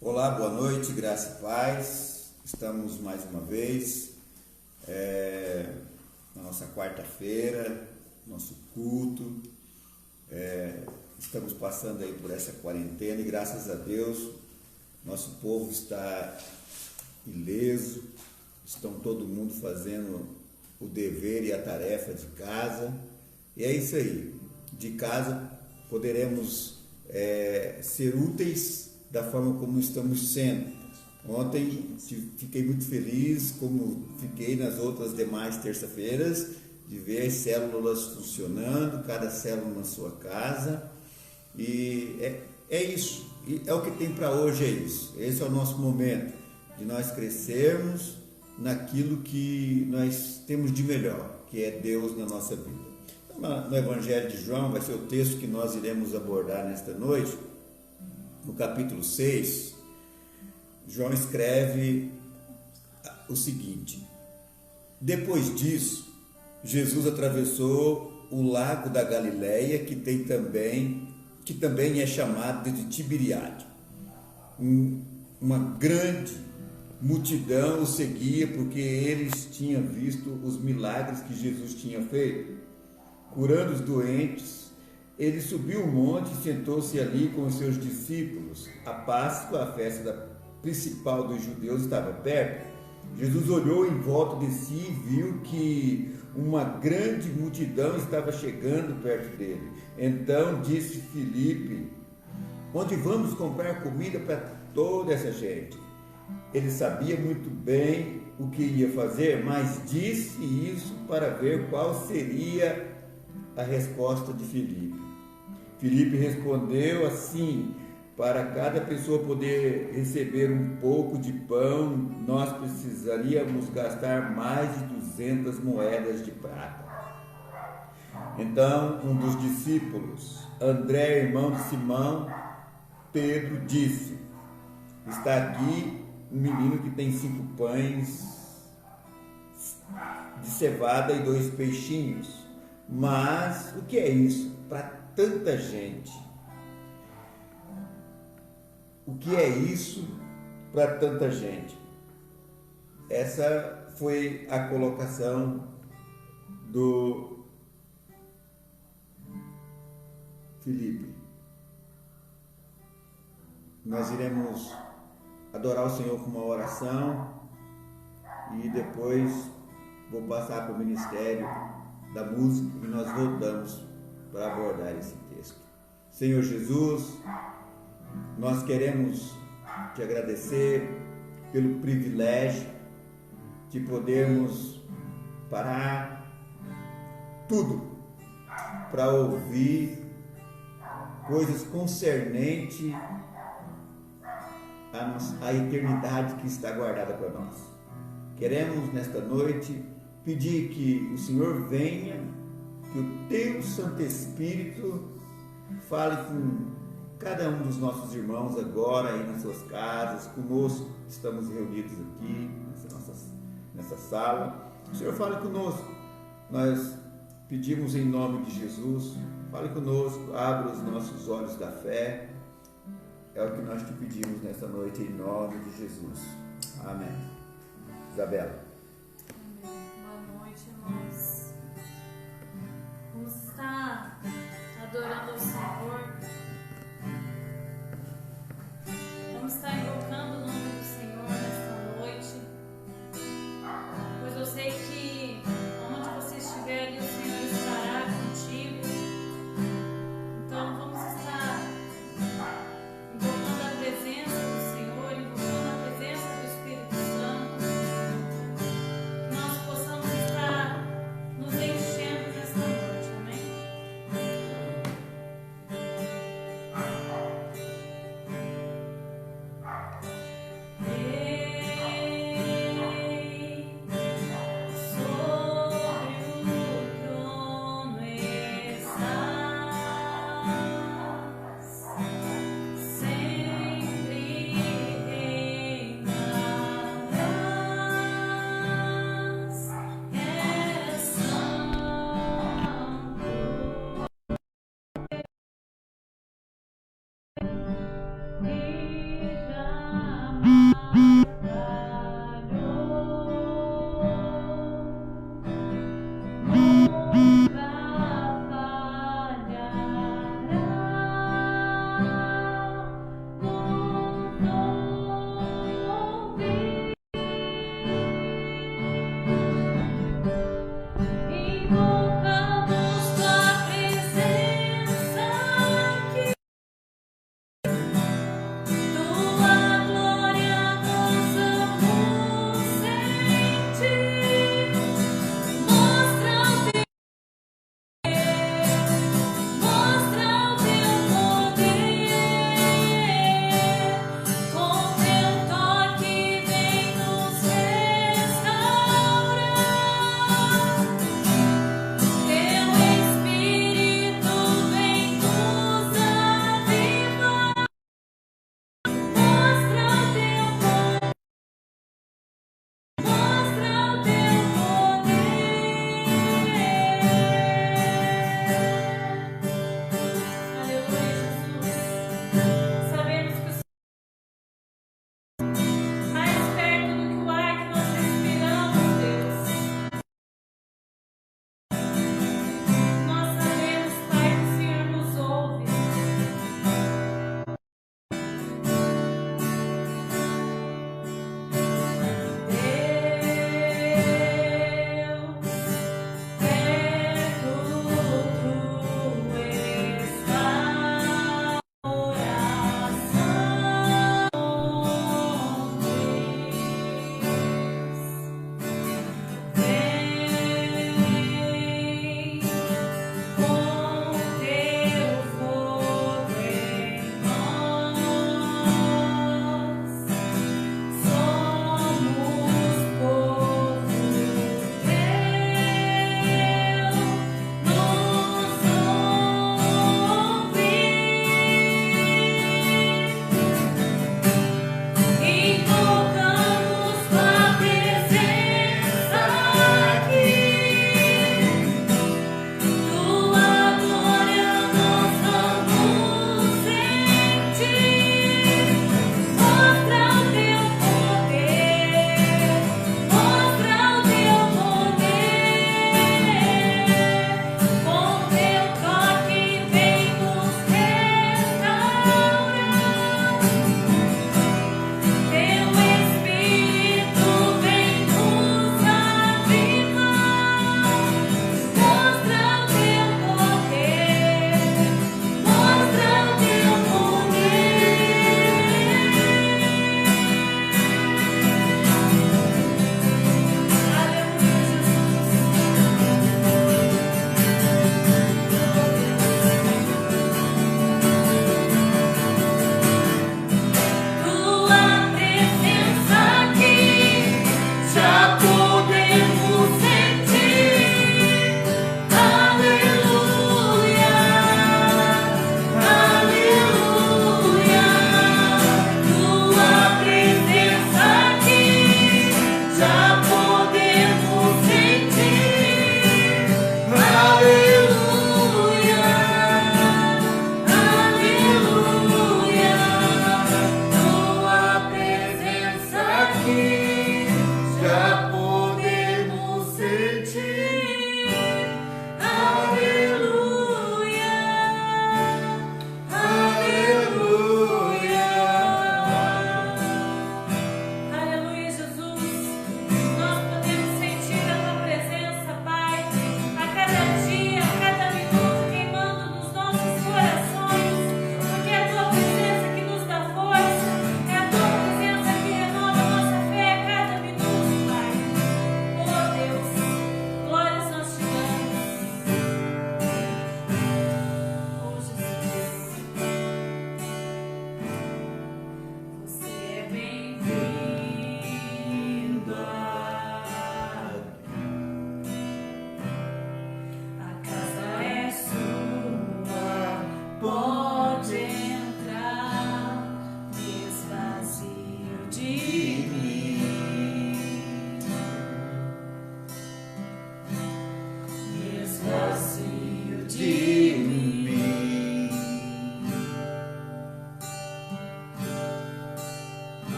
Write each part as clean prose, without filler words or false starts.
Olá, boa noite, graça e paz. Estamos mais uma vez na nossa quarta-feira, nosso culto. Estamos passando aí por essa quarentena e graças a Deus nosso povo está ileso, estão todo mundo fazendo o dever e a tarefa de casa. E é isso aí, de casa poderemos ser úteis da forma como estamos sendo. Ontem fiquei muito feliz, como fiquei nas outras demais terça-feiras, de ver as células funcionando, cada célula na sua casa. E é isso, e é o que tem para hoje, é isso. Esse é o nosso momento, de nós crescermos naquilo que nós temos de melhor, que é Deus na nossa vida. Então, no Evangelho de João, vai ser o texto que nós iremos abordar nesta noite. No capítulo 6, João escreve o seguinte: depois disso, Jesus atravessou o lago da Galileia, que também é chamado de Tiberiade. Uma grande multidão o seguia porque eles tinham visto os milagres que Jesus tinha feito, curando os doentes. Ele subiu o monte e sentou-se ali com os seus discípulos. A Páscoa, a festa principal dos judeus, estava perto. Jesus olhou em volta de si e viu que uma grande multidão estava chegando perto dele. Então disse Filipe: onde vamos comprar comida para toda essa gente? Ele sabia muito bem o que ia fazer, mas disse isso para ver qual seria a resposta de Filipe. Filipe respondeu assim: para cada pessoa poder receber um pouco de pão, nós precisaríamos gastar mais de 200 moedas de prata. Então, um dos discípulos, André, irmão de Simão, Pedro, disse: está aqui um menino que tem 5 pães de cevada e 2 peixinhos. Mas o que é isso para tanta gente? O que é isso para tanta gente? Essa foi a colocação do Filipe. Nós iremos adorar o Senhor com uma oração e depois vou passar para o ministério da música e nós voltamos para abordar esse texto. Senhor Jesus, nós queremos te agradecer pelo privilégio de podermos parar tudo para ouvir coisas concernentes à eternidade que está guardada para nós. Queremos nesta noite pedir que o Senhor venha, que o teu Santo Espírito fale com cada um dos nossos irmãos agora aí nas suas casas, conosco, estamos reunidos aqui nessa sala. O Senhor fale conosco, nós pedimos em nome de Jesus, fale conosco, abra os nossos olhos da fé, é o que nós te pedimos nesta noite em nome de Jesus. Amém. Isabela. Boa noite, irmãos. Vamos estar adorando ao Senhor. Vamos estar invocando o nome do Senhor nesta noite, pois eu sei que onde você estiver ali, o Senhor estará contigo. Então vamos estar invocando a presença do Senhor, invocando a presença do Espírito Santo.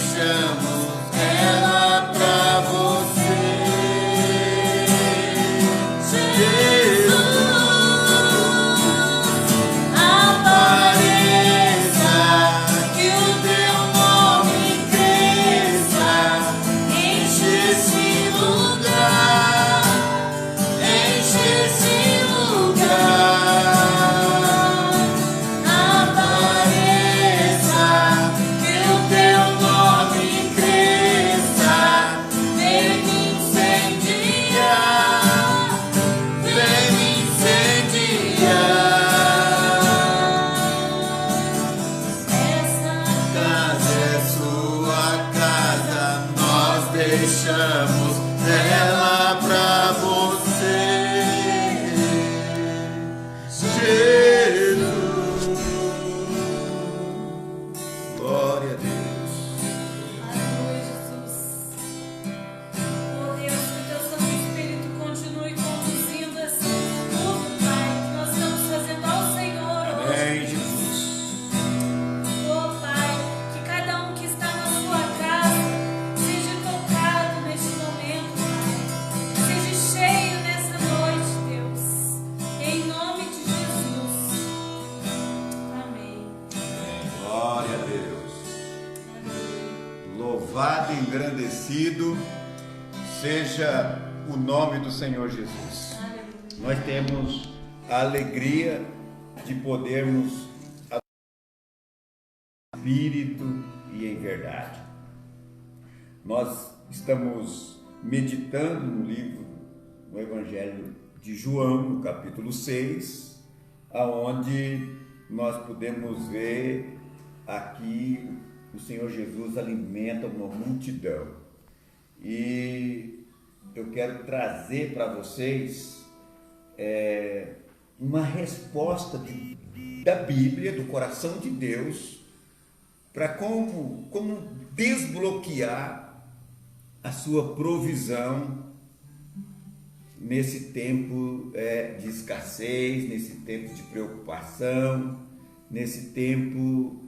deixamos ela pra você. Deixamos ela pra você, Jesus. Glória a Deus. Aleluia, Jesus. Oh Deus, que teu Santo Espírito continue conduzindo esse culto, Pai, que nós estamos fazendo ao Senhor hoje. Amém, Jesus. Oh Pai, que cada um que está na sua casa seja tocado neste momento, Pai. Seja cheio nessa noite, Deus. Em nome de Jesus. Amém. Glória a Deus. Louvado e engrandecido seja o nome do Senhor Jesus. Aleluia. Nós temos a alegria de podermos adorar em espírito e em verdade. Nós estamos meditando no livro, no Evangelho de João, no capítulo 6, aonde nós podemos ver aqui o Senhor Jesus alimenta uma multidão. E eu quero trazer para vocês uma resposta da Bíblia, do coração de Deus, para como desbloquear a sua provisão nesse tempo de escassez, nesse tempo de preocupação, nesse tempo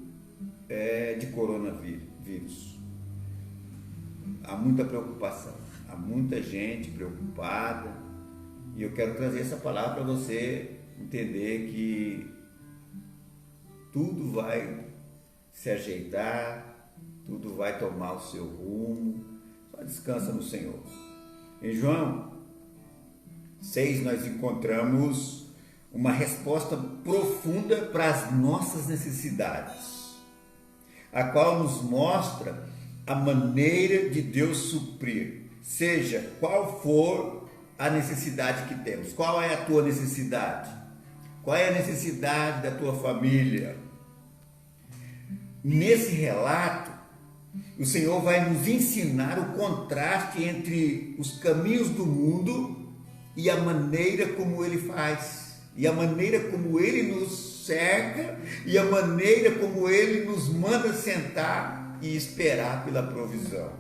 de coronavírus. Há muita preocupação, há muita gente preocupada, e eu quero trazer essa palavra para você entender que tudo vai se ajeitar, tudo vai tomar o seu rumo. Só descansa no Senhor. Em João 6 nós encontramos uma resposta profunda para as nossas necessidades, a qual nos mostra a maneira de Deus suprir, seja qual for a necessidade que temos. Qual é a tua necessidade? Qual é a necessidade da tua família? Nesse relato, o Senhor vai nos ensinar o contraste entre os caminhos do mundo e a maneira como Ele faz, e a maneira como Ele nos cerca, e a maneira como Ele nos manda sentar e esperar pela provisão.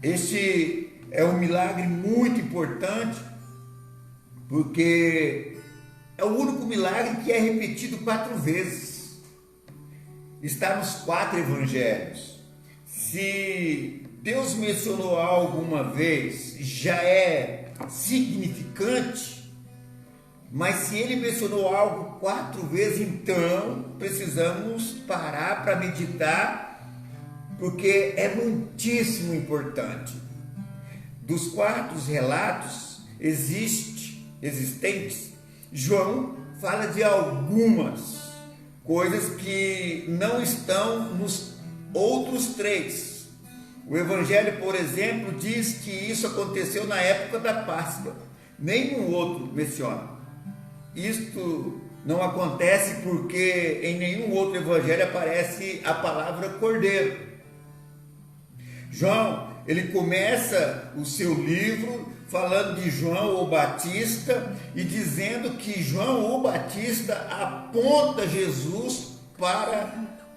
Este é um milagre muito importante, porque é o único milagre que é repetido 4 vezes. Está nos 4 evangelhos. Se Deus mencionou algo uma vez, já é significante, mas se Ele mencionou algo 4 vezes, então precisamos parar para meditar, porque é muitíssimo importante. Dos 4 relatos existentes, João fala de algumas coisas que não estão nos outros 3. O Evangelho, por exemplo, diz que isso aconteceu na época da Páscoa. Nenhum outro menciona. Isto não acontece porque em nenhum outro Evangelho aparece a palavra cordeiro. João, ele começa o seu livro falando de João o Batista e dizendo que João o Batista aponta Jesus para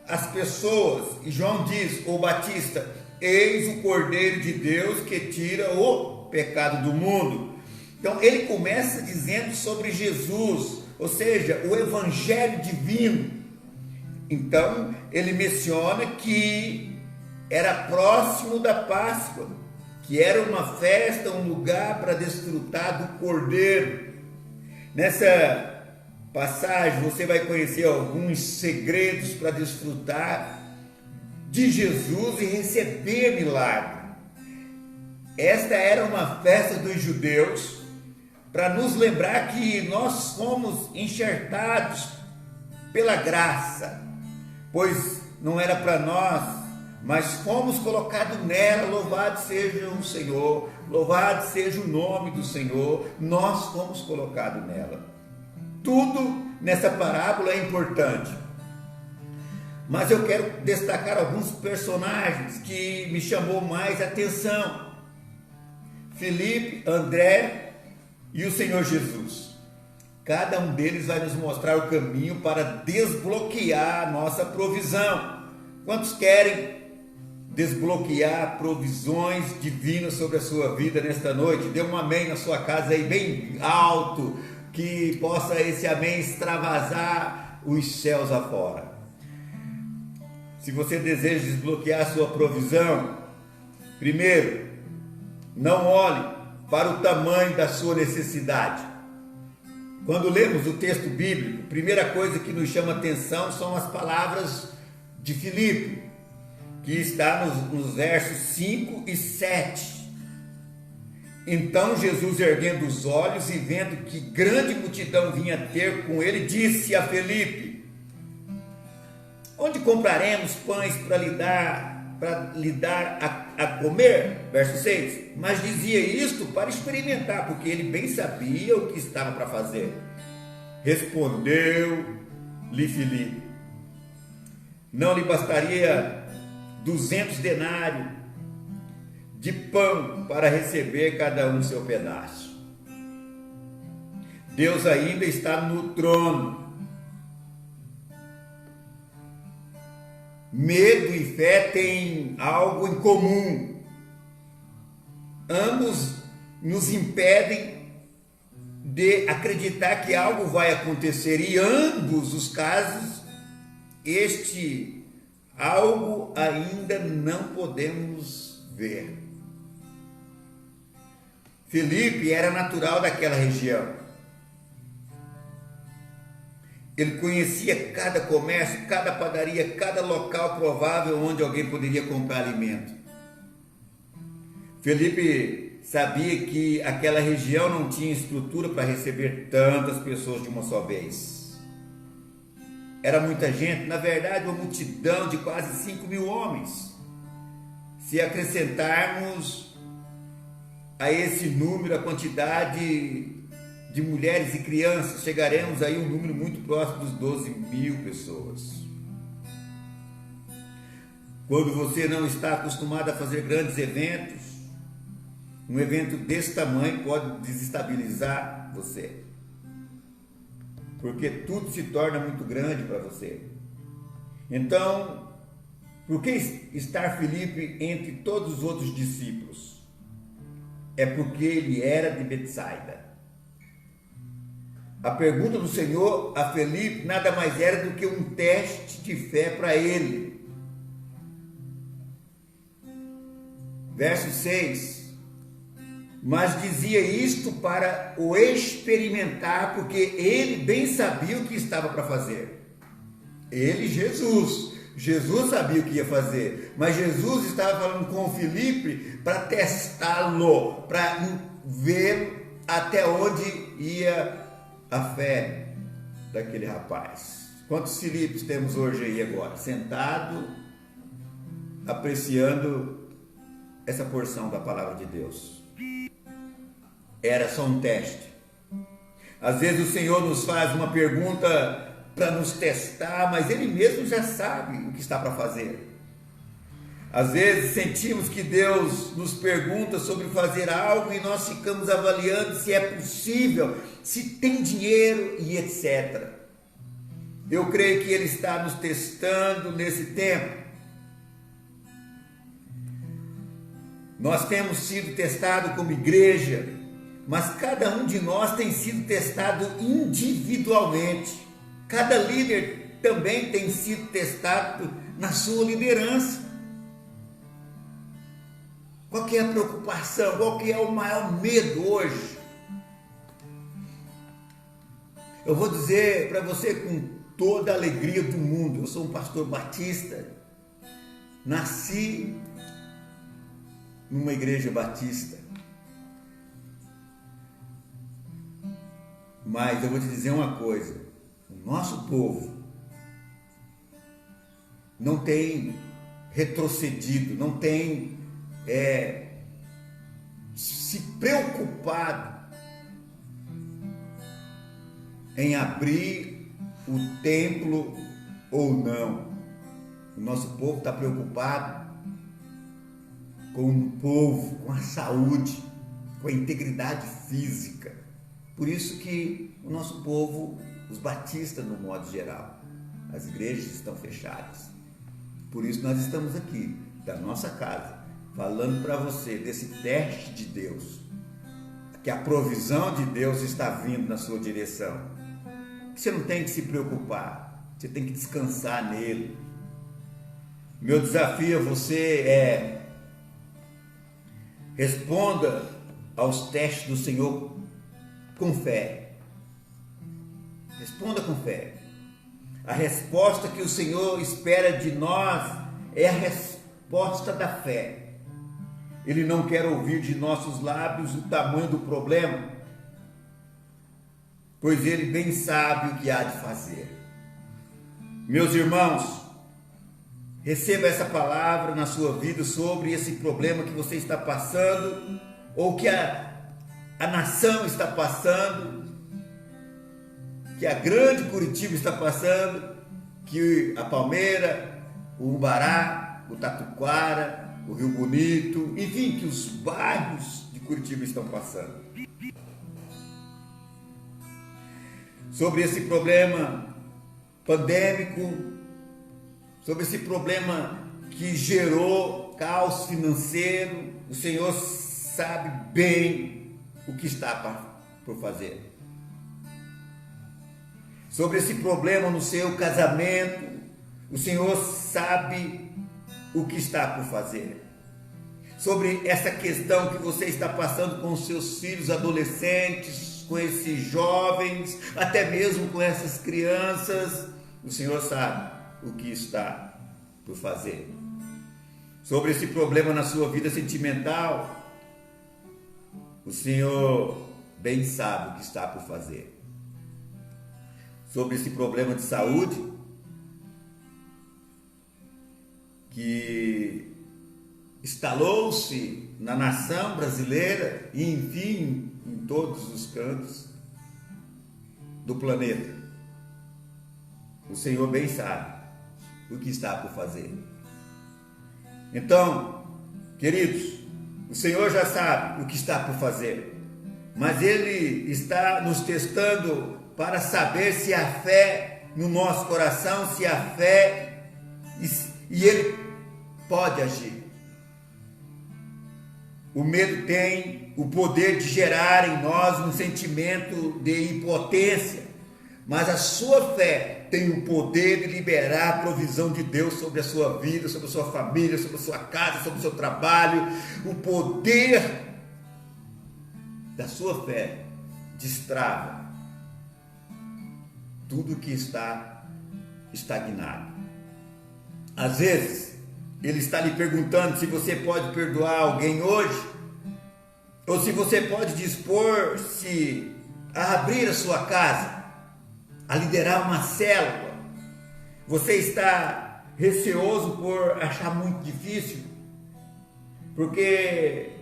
as pessoas. E João diz, o Batista, eis o Cordeiro de Deus que tira o pecado do mundo. Então ele começa dizendo sobre Jesus, ou seja, o Evangelho divino. Então ele menciona que era próximo da Páscoa, que era uma festa, um lugar para desfrutar do Cordeiro. Nessa passagem você vai conhecer alguns segredos para desfrutar de Jesus e receber milagre. Esta era uma festa dos judeus para nos lembrar que nós fomos enxertados pela graça, pois não era para nós, mas fomos colocados nela. Louvado seja o Senhor, louvado seja o nome do Senhor, nós fomos colocados nela. Tudo nessa parábola é importante, mas eu quero destacar alguns personagens que me chamou mais atenção: Filipe, André e o Senhor Jesus. Cada um deles vai nos mostrar o caminho para desbloquear a nossa provisão. Quantos querem desbloquear provisões divinas sobre a sua vida nesta noite? Dê um amém na sua casa aí bem alto, que possa esse amém extravasar os céus afora. Se você deseja desbloquear a sua provisão, primeiro, não olhe para o tamanho da sua necessidade. Quando lemos o texto bíblico, a primeira coisa que nos chama atenção são as palavras de Filipe, que está nos versos 5 e 7. Então Jesus, erguendo os olhos e vendo que grande multidão vinha ter com ele, disse a Filipe: onde compraremos pães para lhe dar a comer? Verso 6. Mas dizia isto para experimentar, porque ele bem sabia o que estava para fazer. Respondeu-lhe Filipe: não lhe bastaria 200 denários de pão para receber cada um seu pedaço? Deus ainda está no trono. Medo e fé têm algo em comum. Ambos nos impedem de acreditar que algo vai acontecer, e ambos os casos, este algo ainda não podemos ver. Filipe era natural daquela região. Ele conhecia cada comércio, cada padaria, cada local provável onde alguém poderia comprar alimento. Filipe sabia que aquela região não tinha estrutura para receber tantas pessoas de uma só vez. Era muita gente, na verdade uma multidão de quase 5.000 homens. Se acrescentarmos a esse número a quantidade de mulheres e crianças, chegaremos aí a um número muito próximo dos 12.000 pessoas. Quando você não está acostumado a fazer grandes eventos, um evento desse tamanho pode desestabilizar você, porque tudo se torna muito grande para você. Então, por que estar Filipe entre todos os outros discípulos? É porque ele era de Betsaida. A pergunta do Senhor a Filipe nada mais era do que um teste de fé para ele. Verso 6. Mas dizia isto para o experimentar, porque ele bem sabia o que estava para fazer. Ele, Jesus sabia o que ia fazer, mas Jesus estava falando com Filipe para testá-lo, para ver até onde ia a fé daquele rapaz. Quantos Filipes temos hoje aí agora, sentado, apreciando essa porção da palavra de Deus? Era só um teste. Às vezes o Senhor nos faz uma pergunta para nos testar, mas Ele mesmo já sabe o que está para fazer. Às vezes sentimos que Deus nos pergunta sobre fazer algo e nós ficamos avaliando se é possível, se tem dinheiro e etc. Eu creio que Ele está nos testando nesse tempo. Nós temos sido testados como igreja, mas cada um de nós tem sido testado individualmente. Cada líder também tem sido testado na sua liderança. Qual que é a preocupação? Qual que é o maior medo hoje? Eu vou dizer para você com toda a alegria do mundo, eu sou um pastor batista, nasci numa igreja batista, mas eu vou te dizer uma coisa, o nosso povo não tem retrocedido, não tem se preocupado em abrir o templo ou não. O nosso povo está preocupado com o povo, com a saúde, com a integridade física. Por isso que o nosso povo, os batistas no modo geral, as igrejas estão fechadas. Por isso nós estamos aqui, da nossa casa, falando para você desse teste de Deus, que a provisão de Deus está vindo na sua direção. Você não tem que se preocupar, você tem que descansar nele. Meu desafio a você responda aos testes do Senhor com fé. Responda com fé. A resposta que o Senhor espera de nós é a resposta da fé. Ele não quer ouvir de nossos lábios o tamanho do problema, pois Ele bem sabe o que há de fazer. Meus irmãos, receba essa palavra na sua vida sobre esse problema que você está passando, ou que a nação está passando, que a grande Curitiba está passando, que a Palmeira, o Umbará, o Tatuquara, o Rio Bonito, enfim, que os bairros de Curitiba estão passando. Sobre esse problema pandêmico, sobre esse problema que gerou caos financeiro, o Senhor sabe bem o que está por fazer. Sobre esse problema no seu casamento, o Senhor sabe o que está por fazer. Sobre essa questão que você está passando com os seus filhos adolescentes, com esses jovens, até mesmo com essas crianças, o Senhor sabe o que está por fazer. Sobre esse problema na sua vida sentimental, o Senhor bem sabe o que está por fazer. Sobre esse problema de saúde, que instalou-se na nação brasileira e, enfim, em todos os cantos do planeta. O Senhor bem sabe o que está por fazer. Então, queridos, o Senhor já sabe o que está por fazer, mas Ele está nos testando para saber se há fé no nosso coração, se há fé e Ele pode agir. O medo tem o poder de gerar em nós um sentimento de impotência, mas a sua fé tem o poder de liberar a provisão de Deus sobre a sua vida, sobre a sua família, sobre a sua casa, sobre o seu trabalho. O poder da sua fé destrava tudo que está estagnado. Às vezes, Ele está lhe perguntando se você pode perdoar alguém hoje, ou se você pode dispor-se a abrir a sua casa, a liderar uma célula. Você está receoso por achar muito difícil, porque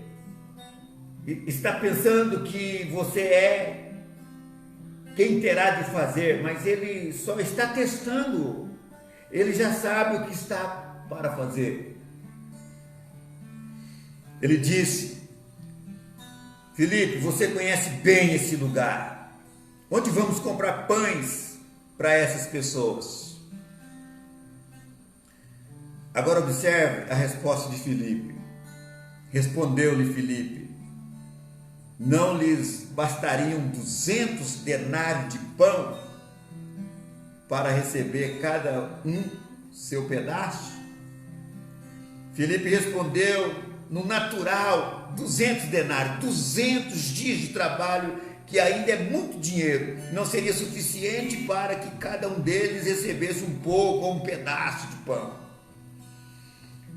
está pensando que você é quem terá de fazer, mas Ele só está testando. Ele já sabe o que está para fazer. Ele disse: Filipe, você conhece bem esse lugar. Onde vamos comprar pães para essas pessoas? Agora observe a resposta de Filipe. Respondeu-lhe Filipe: não lhes bastariam 200 denários de pão para receber cada um seu pedaço? Filipe respondeu no natural, 200 denários, 200 dias de trabalho, que ainda é muito dinheiro, não seria suficiente para que cada um deles recebesse um pouco ou um pedaço de pão.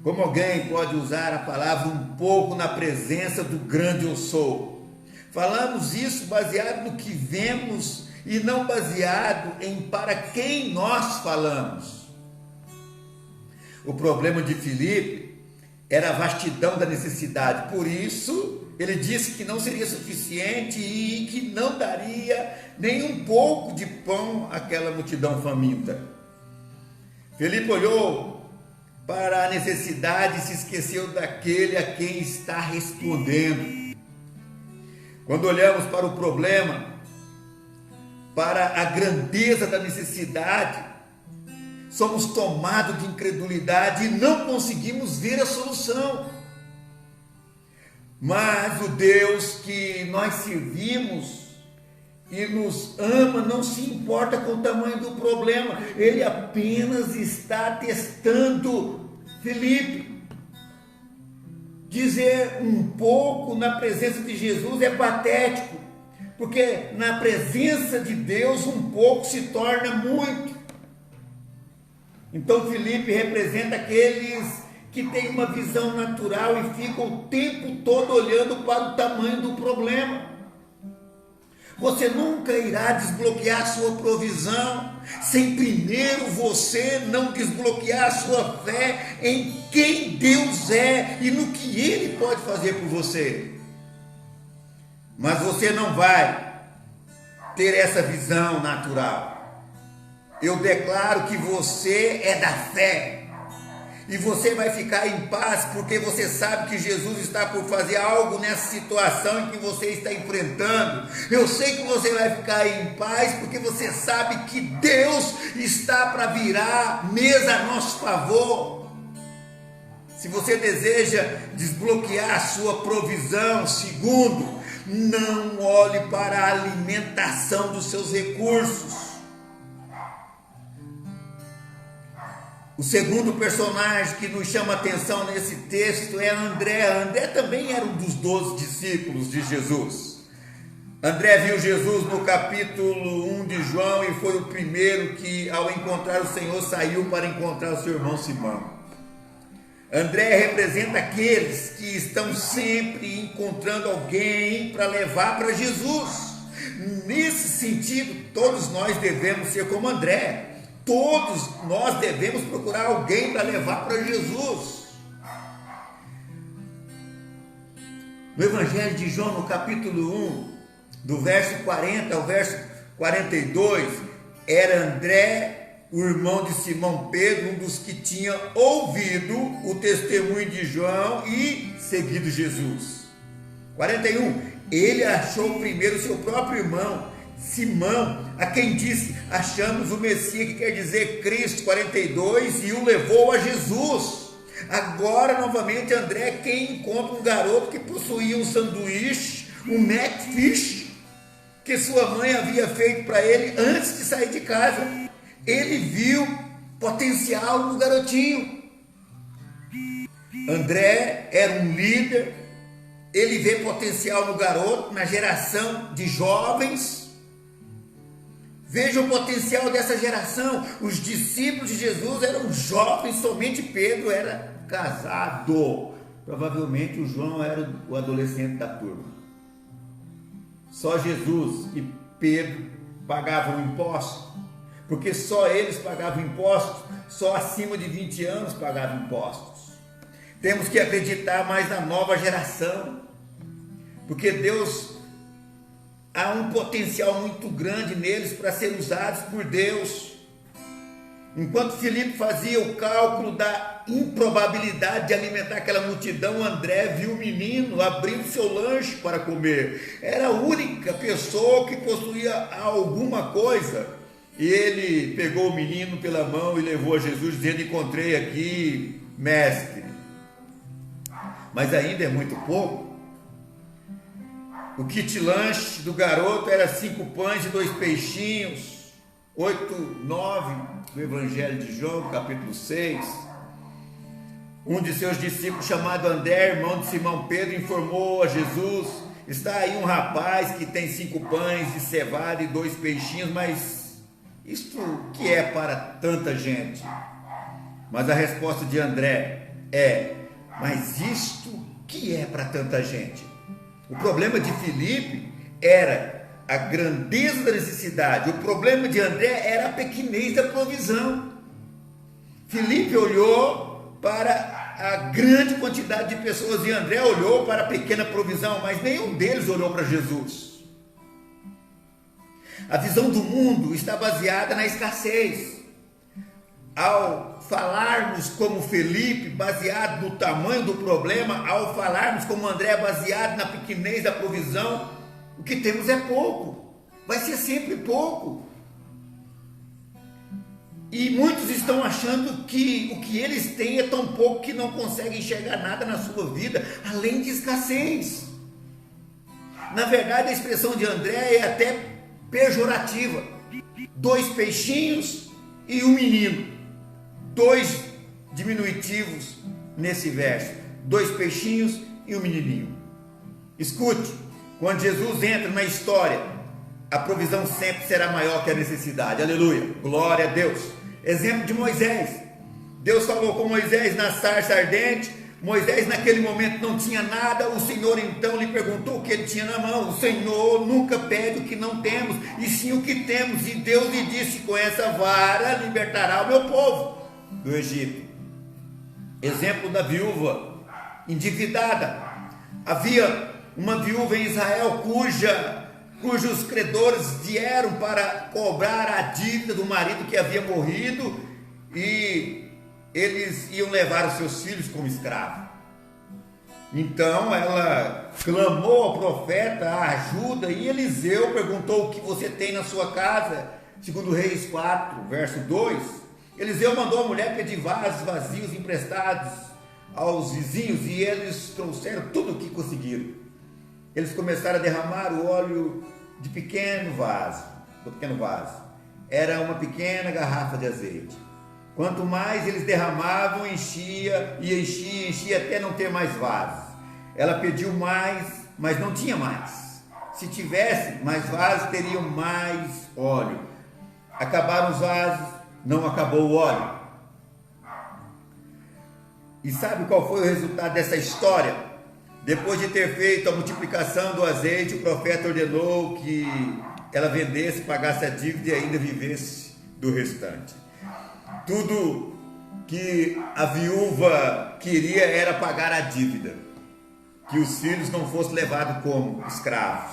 Como alguém pode usar a palavra um pouco na presença do grande eu sou? Falamos isso baseado no que vemos e não baseado em para quem nós falamos. O problema de Filipe era a vastidão da necessidade, por isso ele disse que não seria suficiente e que não daria nem um pouco de pão àquela multidão faminta. Filipe olhou para a necessidade e se esqueceu daquele a quem está respondendo. Quando olhamos para o problema, para a grandeza da necessidade, somos tomados de incredulidade e não conseguimos ver a solução. Mas o Deus que nós servimos e nos ama não se importa com o tamanho do problema, Ele apenas está testando Filipe. Dizer um pouco na presença de Jesus é patético, porque na presença de Deus um pouco se torna muito. Então Filipe representa aqueles que tem uma visão natural e ficam o tempo todo olhando para o tamanho do problema. Você nunca irá desbloquear sua provisão sem primeiro você não desbloquear a sua fé em quem Deus é e no que Ele pode fazer por você. Mas você não vai ter essa visão natural. Eu declaro que você é da fé. E você vai ficar em paz porque você sabe que Jesus está por fazer algo nessa situação em que você está enfrentando. Eu sei que você vai ficar em paz porque você sabe que Deus está para virar mesa a nosso favor. Se você deseja desbloquear a sua provisão, segundo, não olhe para a alimentação dos seus recursos. O segundo personagem que nos chama a atenção nesse texto é André. André também era um dos 12 discípulos de Jesus. André viu Jesus no capítulo 1 de João e foi o primeiro que, ao encontrar o Senhor, saiu para encontrar o seu irmão Simão. André representa aqueles que estão sempre encontrando alguém para levar para Jesus. Nesse sentido, todos nós devemos ser como André. Todos nós devemos procurar alguém para levar para Jesus. No Evangelho de João, no capítulo 1, do verso 40 ao verso 42, era André, o irmão de Simão Pedro, um dos que tinha ouvido o testemunho de João e seguido Jesus. 41, ele achou primeiro seu próprio irmão, Simão, a quem disse, achamos o Messias, que quer dizer Cristo. 42, e o levou a Jesus. Agora, novamente, André, quem encontra um garoto que possuía um sanduíche, um McFish, que sua mãe havia feito para ele antes de sair de casa. Ele viu potencial no garotinho. André era um líder, ele vê potencial no garoto, na geração de jovens. Veja o potencial dessa geração. Os discípulos de Jesus eram jovens, somente Pedro era casado. Provavelmente o João era o adolescente da turma. Só Jesus e Pedro pagavam impostos, porque só eles pagavam impostos, só acima de 20 anos pagavam impostos. Temos que acreditar mais na nova geração, porque Deus há um potencial muito grande neles para ser usados por Deus. Enquanto Filipe fazia o cálculo da improbabilidade de alimentar aquela multidão, André viu o menino abrindo seu lanche para comer. Era a única pessoa que possuía alguma coisa. E ele pegou o menino pela mão e levou a Jesus, dizendo: encontrei aqui, mestre. Mas ainda é muito pouco. O kit lanche do garoto era 5 pães e 2 peixinhos. 8, 9 do Evangelho de João, capítulo 6. Um de seus discípulos, chamado André, irmão de Simão Pedro, informou a Jesus: está aí um rapaz que tem 5 pães de cevada e 2 peixinhos, mas isto que é para tanta gente? Mas a resposta de André é: mas isto que é para tanta gente? O problema de Filipe era a grandeza da necessidade, o problema de André era a pequenez da provisão. Filipe olhou para a grande quantidade de pessoas e André olhou para a pequena provisão, mas nenhum deles olhou para Jesus. A visão do mundo está baseada na escassez. Ao falarmos como Filipe, baseado no tamanho do problema, ao falarmos como André, baseado na pequenez da provisão, o que temos é pouco, vai ser sempre pouco. E muitos estão achando que o que eles têm é tão pouco que não conseguem enxergar nada na sua vida, além de escassez. Na verdade, a expressão de André é até pejorativa. 2 peixinhos e um menino. 2 diminutivos nesse verso. 2 peixinhos e um menininho. Escute, quando Jesus entra na história, a provisão sempre será maior que a necessidade. Aleluia, glória a Deus. Exemplo de Moisés. Deus falou com Moisés na sarça ardente. Moisés naquele momento não tinha nada. O Senhor então lhe perguntou o que ele tinha na mão. O Senhor nunca pede o que não temos, e sim o que temos. E Deus lhe disse: com essa vara libertará o meu povo do Egito. Exemplo da viúva endividada. Havia uma viúva em Israel cujos credores vieram para cobrar a dívida do marido que havia morrido, e eles iam levar os seus filhos como escravos. Então ela clamou ao profeta a ajuda, e Eliseu perguntou: o que você tem na sua casa? Segundo Reis 4, verso 2, Eliseu mandou a mulher pedir vasos vazios emprestados aos vizinhos, e eles trouxeram tudo o que conseguiram. Eles começaram a derramar o óleo de pequeno vaso. Era uma pequena garrafa de azeite. Quanto mais eles derramavam, enchia até não ter mais vasos. Ela pediu mais, mas não tinha mais. Se tivesse mais vasos, teriam mais óleo. Acabaram os vasos, não acabou o óleo. E sabe qual foi o resultado dessa história? Depois de ter feito a multiplicação do azeite, o profeta ordenou que ela vendesse, pagasse a dívida e ainda vivesse do restante. Tudo que a viúva queria era pagar a dívida, que os filhos não fossem levados como escravos.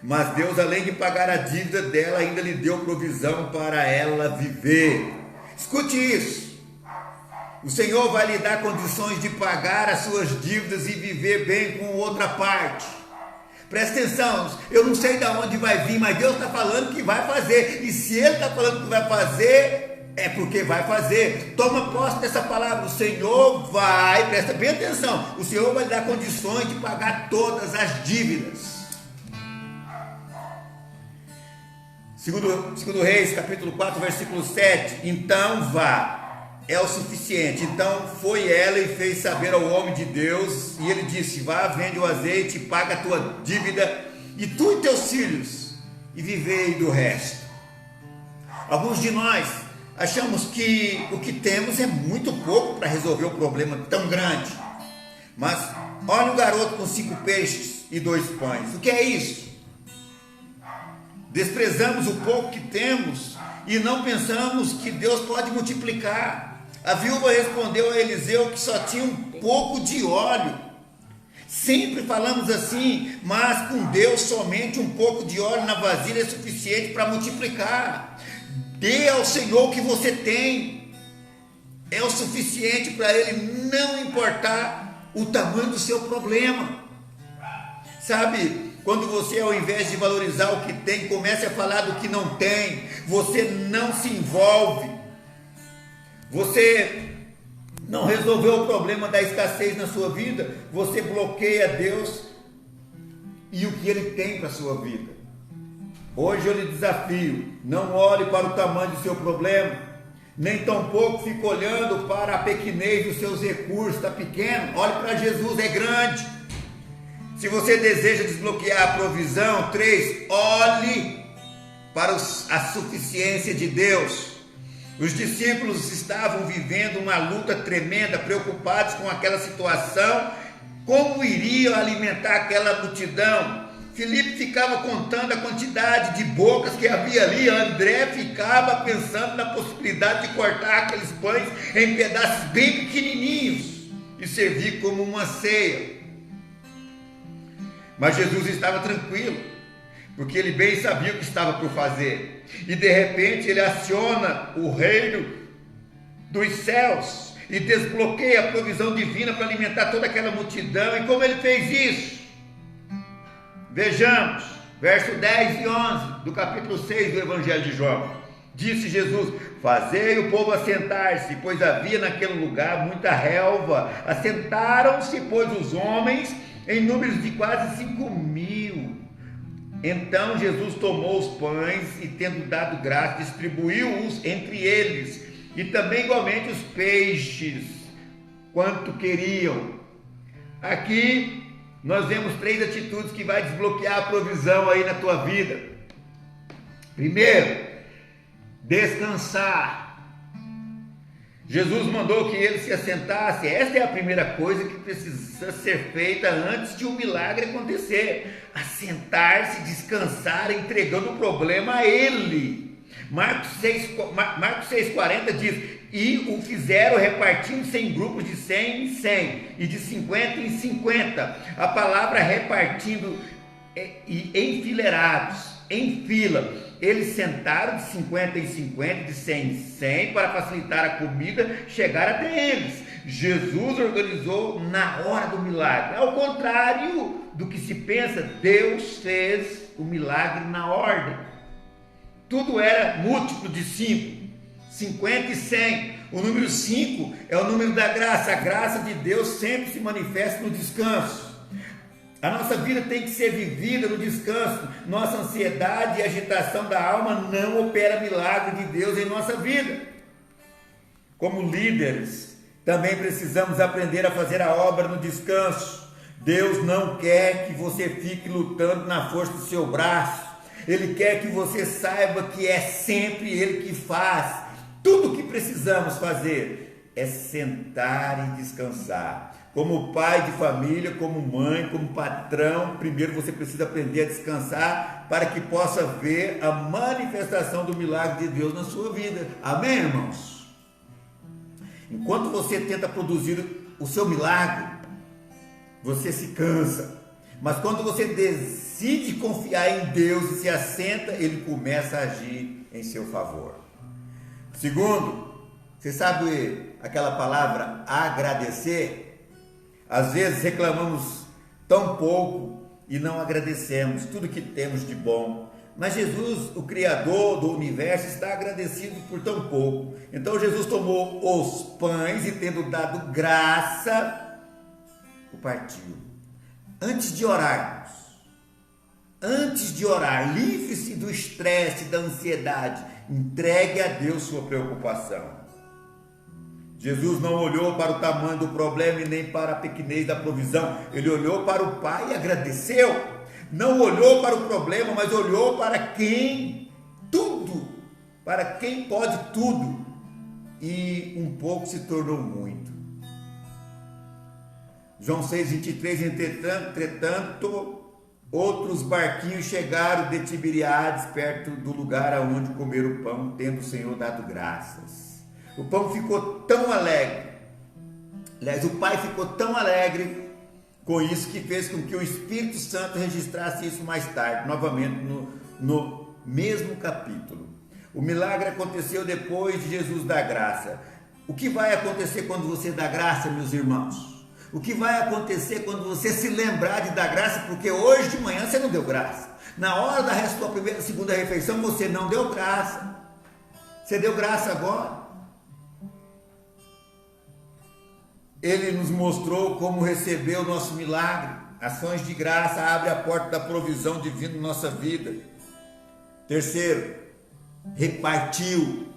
Mas Deus, além de pagar a dívida dela, ainda lhe deu provisão para ela viver. Escute isso. O Senhor vai lhe dar condições de pagar as suas dívidas e viver bem com outra parte. Presta atenção, eu não sei de onde vai vir, mas Deus está falando que vai fazer. E se Ele está falando que vai fazer, é porque vai fazer. Toma posse dessa palavra. O Senhor vai, presta bem atenção, o Senhor vai lhe dar condições de pagar todas as dívidas. Segundo Reis, capítulo 4, versículo 7. Então vá. É o suficiente. Então foi ela e fez saber ao homem de Deus, e ele disse: vá, vende o azeite, paga a tua dívida, e tu e teus filhos, e vivei do resto. Alguns de nós achamos que o que temos é muito pouco para resolver um problema tão grande. Mas olha um garoto com 5 peixes e 2 pães. O que é isso? Desprezamos o pouco que temos e não pensamos que Deus pode multiplicar. A viúva respondeu a Eliseu que só tinha um pouco de óleo. Sempre falamos assim, mas com Deus somente um pouco de óleo na vasilha é suficiente para multiplicar. Dê ao Senhor o que você tem. É o suficiente para Ele, não importar o tamanho do seu problema. Sabe, quando você, ao invés de valorizar o que tem, começa a falar do que não tem, você não se envolve. Você não resolveu o problema da escassez na sua vida, você bloqueia Deus e o que Ele tem para a sua vida. Hoje eu lhe desafio, não olhe para o tamanho do seu problema, nem tampouco fica olhando para a pequenez dos seus recursos, está pequeno. Olhe para Jesus, é grande. Se você deseja desbloquear a provisão, 3, olhe para a suficiência de Deus. Os discípulos estavam vivendo uma luta tremenda, preocupados com aquela situação, como iriam alimentar aquela multidão. Filipe ficava contando a quantidade de bocas que havia ali. André ficava pensando na possibilidade de cortar aqueles pães em pedaços bem pequenininhos e servir como uma ceia. Mas Jesus estava tranquilo, porque ele bem sabia o que estava por fazer. E de repente ele aciona o reino dos céus e desbloqueia a provisão divina para alimentar toda aquela multidão. E como ele fez isso? Vejamos, verso 10 e 11 do capítulo 6 do Evangelho de João. Disse Jesus: fazei o povo assentar-se, pois havia naquele lugar muita relva. Assentaram-se, pois, os homens em números de quase 5.000. Então Jesus tomou os pães e, tendo dado graça, distribuiu-os entre eles, e também igualmente os peixes, quanto queriam. Aqui nós vemos 3 atitudes que vai desbloquear a provisão aí na tua vida. Primeiro, descansar. Jesus mandou que ele se assentasse. Esta é a primeira coisa que precisa ser feita antes de um milagre acontecer. Assentar-se, descansar, entregando o problema a ele. Marcos 6,40 diz: e o fizeram repartindo-se em grupos de 100 em 100 e de 50 em 50. A palavra repartindo e enfileirados, em fila. Eles sentaram de 50 em 50, de 100 em 100, para facilitar a comida chegar até eles. Jesus organizou na hora do milagre. Ao contrário do que se pensa, Deus fez o milagre na ordem. Tudo era múltiplo de 5, 50 e 100. O número 5 é o número da graça. A graça de Deus sempre se manifesta no descanso. A nossa vida tem que ser vivida no descanso. Nossa ansiedade e agitação da alma não opera milagre de Deus em nossa vida. Como líderes, também precisamos aprender a fazer a obra no descanso. Deus não quer que você fique lutando na força do seu braço. Ele quer que você saiba que é sempre Ele que faz. Tudo o que precisamos fazer é sentar e descansar. Como pai de família, como mãe, como patrão, primeiro você precisa aprender a descansar para que possa ver a manifestação do milagre de Deus na sua vida. Amém, irmãos? Enquanto você tenta produzir o seu milagre, você se cansa. Mas quando você decide confiar em Deus e se assenta, Ele começa a agir em seu favor. Segundo, você sabe aquela palavra agradecer? Às vezes reclamamos tão pouco e não agradecemos tudo que temos de bom. Mas Jesus, o Criador do universo, está agradecido por tão pouco. Então Jesus tomou os pães e, tendo dado graça, o partiu. Antes de orarmos, livre-se do estresse, da ansiedade. Entregue a Deus sua preocupação. Jesus não olhou para o tamanho do problema e nem para a pequenez da provisão. Ele olhou para o Pai e agradeceu. Não olhou para o problema, mas olhou para quem pode tudo. E um pouco se tornou muito. João 6,23, entretanto, outros barquinhos chegaram de Tiberíades, perto do lugar aonde comeram o pão, tendo o Senhor dado graças. O pão ficou tão alegre, aliás, o Pai ficou tão alegre com isso que fez com que o Espírito Santo registrasse isso mais tarde, novamente no mesmo capítulo. O milagre aconteceu depois de Jesus dar graça. O que vai acontecer quando você dá graça, meus irmãos? O que vai acontecer quando você se lembrar de dar graça? Porque hoje de manhã você não deu graça. Na hora da sua primeira, segunda refeição você não deu graça. Você deu graça agora. Ele nos mostrou como receber o nosso milagre. Ações de graça abrem a porta da provisão divina na nossa vida. Terceiro, repartiu.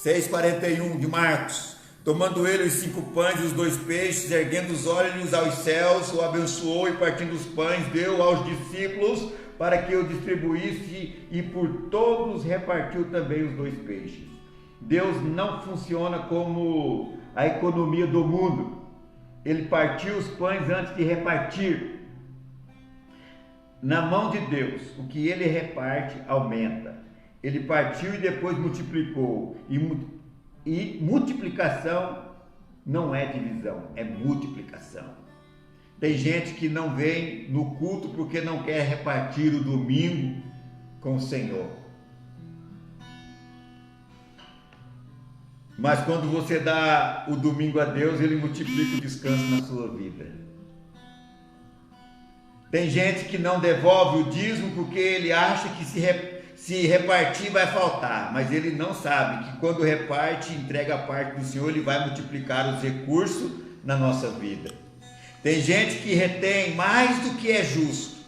6,41 de Marcos. Tomando ele os 5 pães e os 2 peixes, erguendo os olhos aos céus, o abençoou e partindo os pães, deu aos discípulos para que o distribuísse e por todos repartiu também os 2 peixes. Deus não funciona como a economia do mundo. Ele partiu os pães antes de repartir. Na mão de Deus, o que ele reparte aumenta. Ele partiu e depois multiplicou. E multiplicação não é divisão, é multiplicação. Tem gente que não vem no culto porque não quer repartir o domingo com o Senhor. Mas quando você dá o domingo a Deus, Ele multiplica o descanso na sua vida. Tem gente que não devolve o dízimo porque ele acha que se repartir vai faltar, mas ele não sabe que quando reparte, entrega a parte do Senhor, Ele vai multiplicar os recursos na nossa vida. Tem gente que retém mais do que é justo,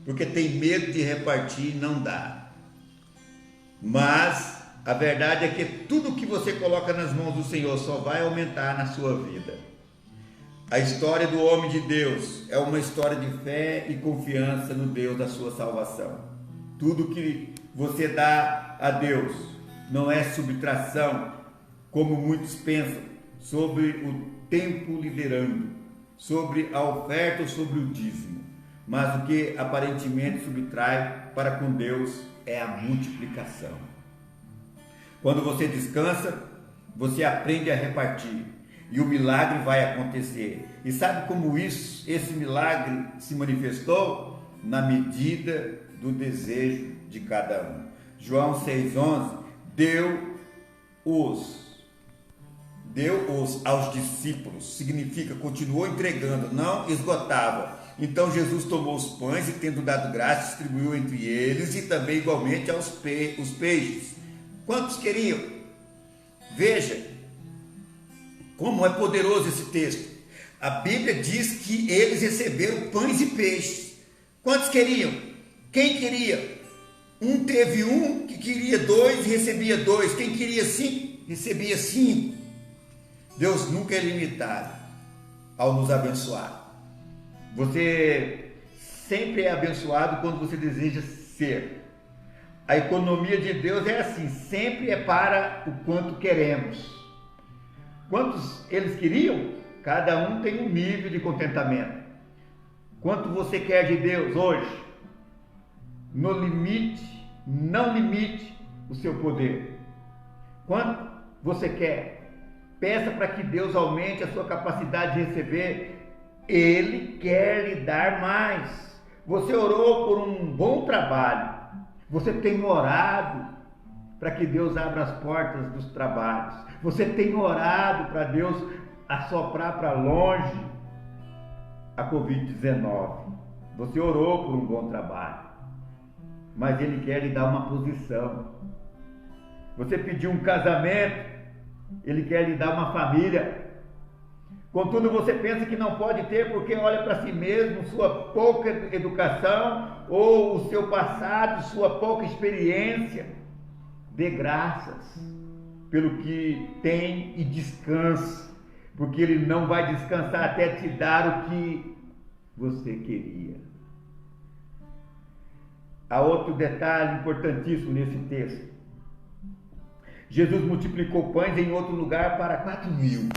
porque tem medo de repartir e não dá. Mas a verdade é que tudo que você coloca nas mãos do Senhor só vai aumentar na sua vida. A história do homem de Deus é uma história de fé e confiança no Deus da sua salvação. Tudo que você dá a Deus não é subtração, como muitos pensam, sobre o tempo liderando, sobre a oferta ou sobre o dízimo. Mas o que aparentemente subtrai para com Deus é a multiplicação. Quando você descansa, você aprende a repartir e o milagre vai acontecer. E sabe como esse milagre se manifestou? Na medida do desejo de cada um. João 6,11 deu-os aos discípulos, significa continuou entregando, não esgotava. Então Jesus tomou os pães e, tendo dado graça, distribuiu entre eles e também igualmente os peixes. Quantos queriam? Veja como é poderoso esse texto. A Bíblia diz que eles receberam pães e peixes. Quantos queriam? Quem queria? Teve um que queria 2 e recebia 2. Quem queria 5, recebia 5. Deus nunca é limitado ao nos abençoar. Você sempre é abençoado quando você deseja ser. A economia de Deus é assim, sempre é para o quanto queremos. Quantos eles queriam? Cada um tem um nível de contentamento. Quanto você quer de Deus hoje? No limite, não limite o seu poder. Quanto você quer? Peça para que Deus aumente a sua capacidade de receber. Ele quer lhe dar mais. Você orou por um bom trabalho. Você tem orado para que Deus abra as portas dos trabalhos. Você tem orado para Deus assoprar para longe a Covid-19. Você orou por um bom trabalho, mas Ele quer lhe dar uma posição. Você pediu um casamento, Ele quer lhe dar uma família. Contudo, você pensa que não pode ter porque olha para si mesmo, sua pouca educação ou o seu passado, sua pouca experiência. Dê graças pelo que tem e descanse, porque Ele não vai descansar até te dar o que você queria. Há outro detalhe importantíssimo nesse texto. Jesus multiplicou pães em outro lugar para 4.000.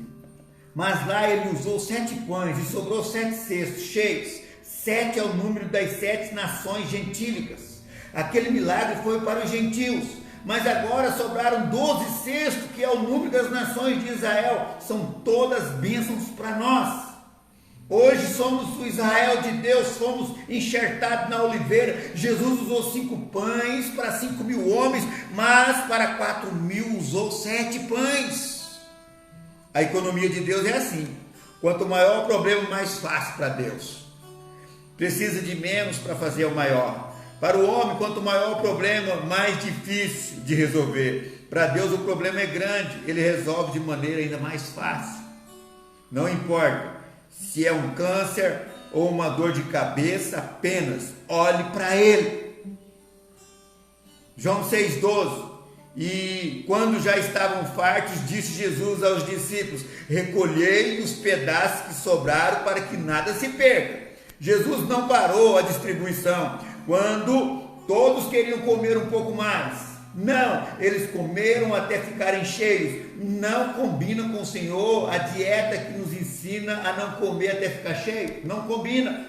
Mas lá Ele usou 7 pães e sobrou 7 cestos cheios. 7 é o número das 7 nações gentílicas. Aquele milagre foi para os gentios. Mas agora sobraram 12 cestos, que é o número das nações de Israel. São todas bênçãos para nós. Hoje somos o Israel de Deus, fomos enxertados na oliveira. Jesus usou 5 pães para 5.000 homens, mas para 4.000 usou 7 pães. A economia de Deus é assim. Quanto maior o problema, mais fácil para Deus. Precisa de menos para fazer o maior. Para o homem, quanto maior o problema, mais difícil de resolver. Para Deus o problema é grande, Ele resolve de maneira ainda mais fácil. Não importa se é um câncer ou uma dor de cabeça, apenas olhe para Ele. João 6,12. E quando já estavam fartos, disse Jesus aos discípulos: recolhei os pedaços que sobraram para que nada se perca. Jesus não parou a distribuição quando todos queriam comer um pouco mais. Não, eles comeram até ficarem cheios. Não combina com o Senhor a dieta que nos ensina a não comer até ficar cheio. Não combina.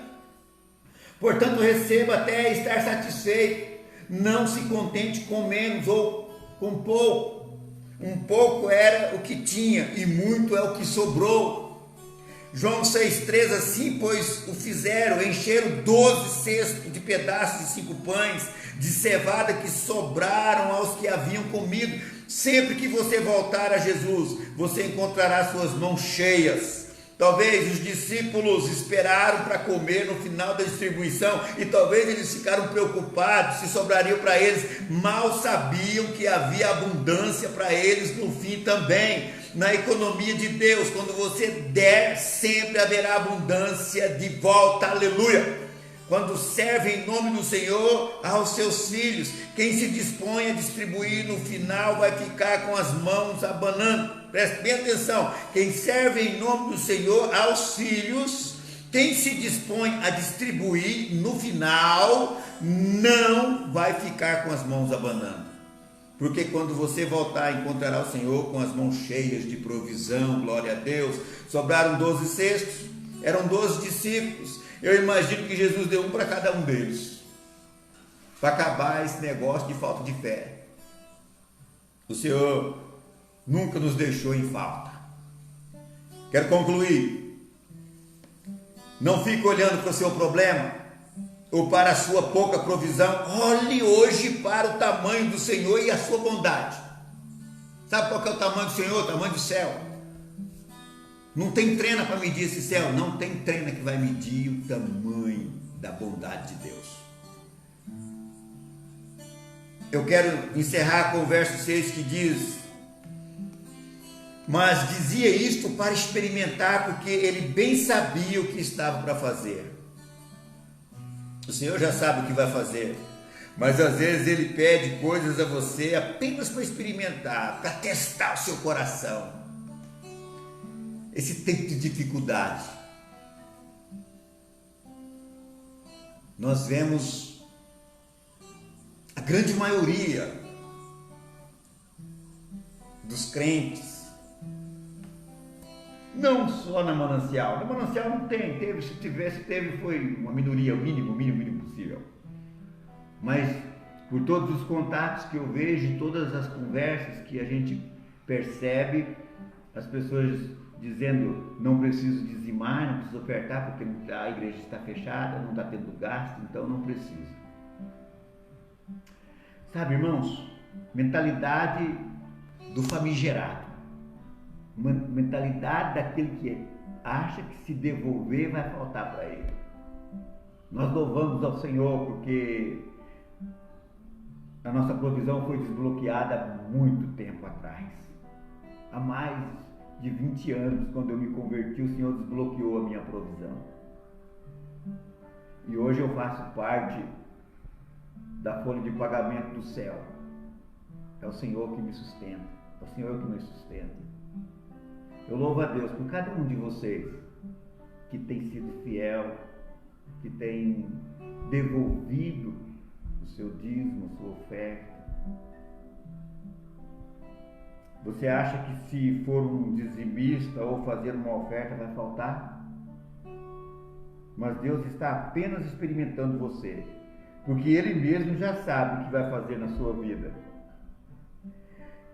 Portanto, receba até estar satisfeito. Não se contente com menos ou com pouco. Um pouco era o que tinha e muito é o que sobrou. João 6,13, assim, pois o fizeram, encheram 12 cestos de pedaços de 5 pães de cevada que sobraram aos que haviam comido. Sempre que você voltar a Jesus, você encontrará suas mãos cheias. Talvez os discípulos esperaram para comer no final da distribuição e talvez eles ficaram preocupados se sobraria para eles. Mal sabiam que havia abundância para eles no fim também. Na economia de Deus, quando você der, sempre haverá abundância de volta. Aleluia! Quando serve em nome do Senhor aos seus filhos, quem se dispõe a distribuir no final vai ficar com as mãos abanando. Preste bem atenção, quem serve em nome do Senhor aos filhos, quem se dispõe a distribuir no final, não vai ficar com as mãos abanando. Porque quando você voltar, encontrará o Senhor com as mãos cheias de provisão, glória a Deus. Sobraram 12 cestos, eram 12 discípulos. Eu imagino que Jesus deu um para cada um deles, para acabar esse negócio de falta de fé. O Senhor nunca nos deixou em falta. Quero concluir. Não fique olhando para o seu problema ou para a sua pouca provisão. Olhe hoje para o tamanho do Senhor e a sua bondade. Sabe qual que é o tamanho do Senhor? O tamanho do céu. Não tem trena para medir esse céu. Não tem trena que vai medir o tamanho da bondade de Deus. Eu quero encerrar com o verso 6 que diz: mas dizia isto para experimentar, porque ele bem sabia o que estava para fazer. O Senhor já sabe o que vai fazer, mas às vezes Ele pede coisas a você apenas para experimentar, para testar o seu coração. Esse tempo de dificuldade, nós vemos a grande maioria dos crentes, não só na Manancial. Na Manancial não tem, teve, se tivesse, teve, foi uma minoria, o mínimo possível. Mas por todos os contatos que eu vejo, todas as conversas que a gente percebe, as pessoas dizendo: não preciso dizimar, não preciso ofertar porque a igreja está fechada, não está tendo gasto, então não precisa. Sabe, irmãos, mentalidade do famigerado. Uma mentalidade daquele que acha que se devolver vai faltar para ele. Nós louvamos ao Senhor porque a nossa provisão foi desbloqueada há muito tempo atrás. Há mais de 20 anos, quando eu me converti, o Senhor desbloqueou a minha provisão. E hoje eu faço parte da folha de pagamento do céu. É o Senhor que me sustenta. É o Senhor que me sustenta. Eu louvo a Deus por cada um de vocês que tem sido fiel, que tem devolvido o seu dízimo, a sua oferta. Você acha que se for um dizimista ou fazer uma oferta vai faltar? Mas Deus está apenas experimentando você, porque Ele mesmo já sabe o que vai fazer na sua vida.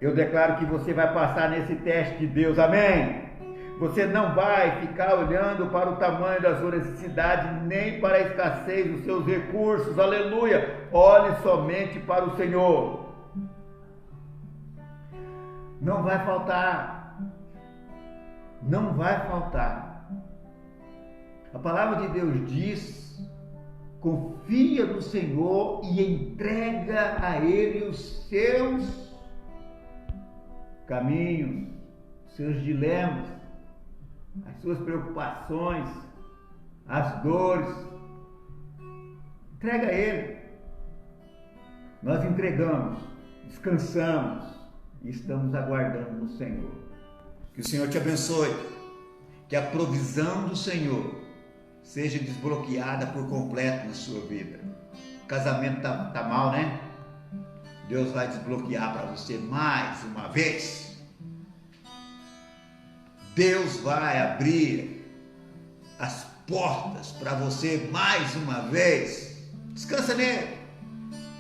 Eu declaro que você vai passar nesse teste de Deus, amém? Você não vai ficar olhando para o tamanho da sua necessidade, nem para a escassez dos seus recursos, aleluia! Olhe somente para o Senhor. Não vai faltar. Não vai faltar. A palavra de Deus diz: confia no Senhor e entrega a Ele os seus caminhos, os seus dilemas, as suas preocupações, as dores. Entrega a Ele. Nós entregamos. descansamos e estamos aguardando no Senhor. Que o Senhor te abençoe, que a provisão do Senhor seja desbloqueada por completo na sua vida. O casamento tá mal, né? Deus vai desbloquear para você mais uma vez. Deus vai abrir as portas para você mais uma vez. Descansa nele.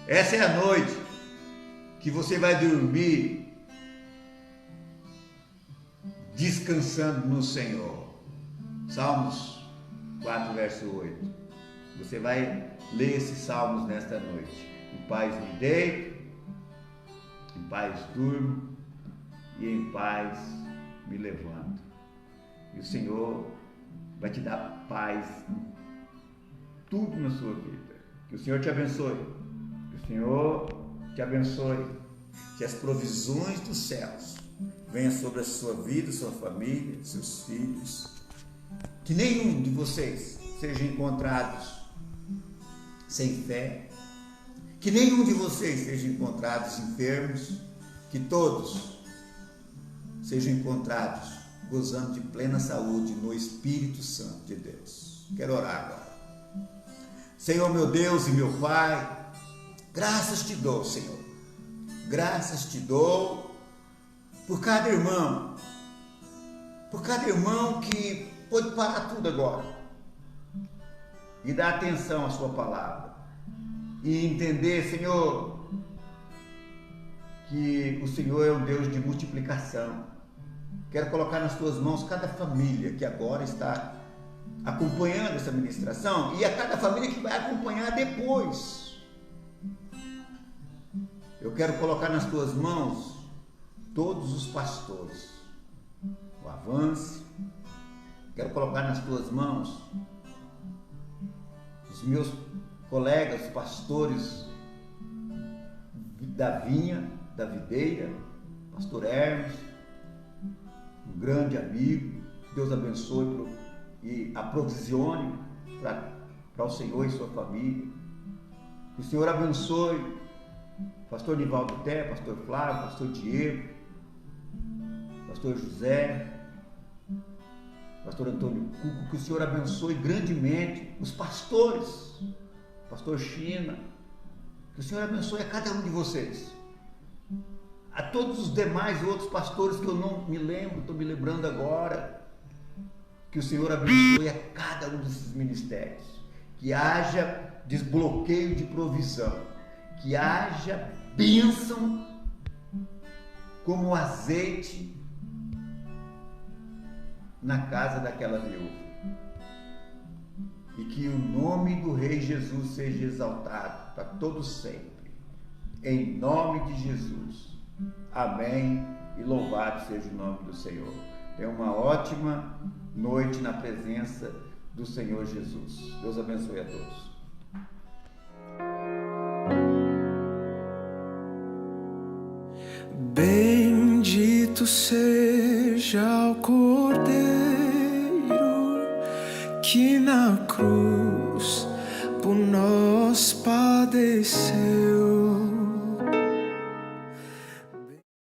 Essa é a noite que você vai dormir descansando no Senhor. Salmos 4, verso 8. Você vai ler esses salmos nesta noite. Em paz me deito, em paz durmo e em paz me levanto. E o Senhor vai te dar paz em tudo na sua vida. Que o Senhor te abençoe. Que o Senhor te abençoe. Que as provisões dos céus venham sobre a sua vida, sua família, seus filhos. Que nenhum de vocês seja encontrados sem fé. Que nenhum de vocês seja encontrados enfermos. Que todos sejam encontrados gozando de plena saúde no Espírito Santo de Deus. Quero orar agora. Senhor, meu Deus e meu Pai, graças te dou, Senhor. Graças te dou por cada irmão que pode parar tudo agora e dar atenção à sua palavra e entender, Senhor, que o Senhor é um Deus de multiplicação. Quero colocar nas tuas mãos cada família que agora está acompanhando essa ministração e a cada família que vai acompanhar depois. Eu quero colocar nas tuas mãos todos os pastores, o Avance. Quero colocar nas tuas mãos os meus colegas pastores da vinha, da videira, pastor Hermes, um grande amigo. Deus abençoe e aprovisione para o Senhor e sua família. Que o Senhor abençoe pastor Nivaldo Té, pastor Flávio, pastor Diego, pastor José, pastor Antônio Cuco. Que o Senhor abençoe grandemente os pastores, pastor China. Que o Senhor abençoe a cada um de vocês. A todos os demais outros pastores que eu não me lembro, estou me lembrando agora. Que o Senhor abençoe a cada um desses ministérios. Que haja desbloqueio de provisão. Que haja bênção como azeite na casa daquela viúva. E que o nome do Rei Jesus seja exaltado para todos sempre. Em nome de Jesus. Amém. E louvado seja o nome do Senhor. Tenha uma ótima noite na presença do Senhor Jesus. Deus abençoe a todos. Bendito seja o Cordeiro que na cruz por nós padeceu.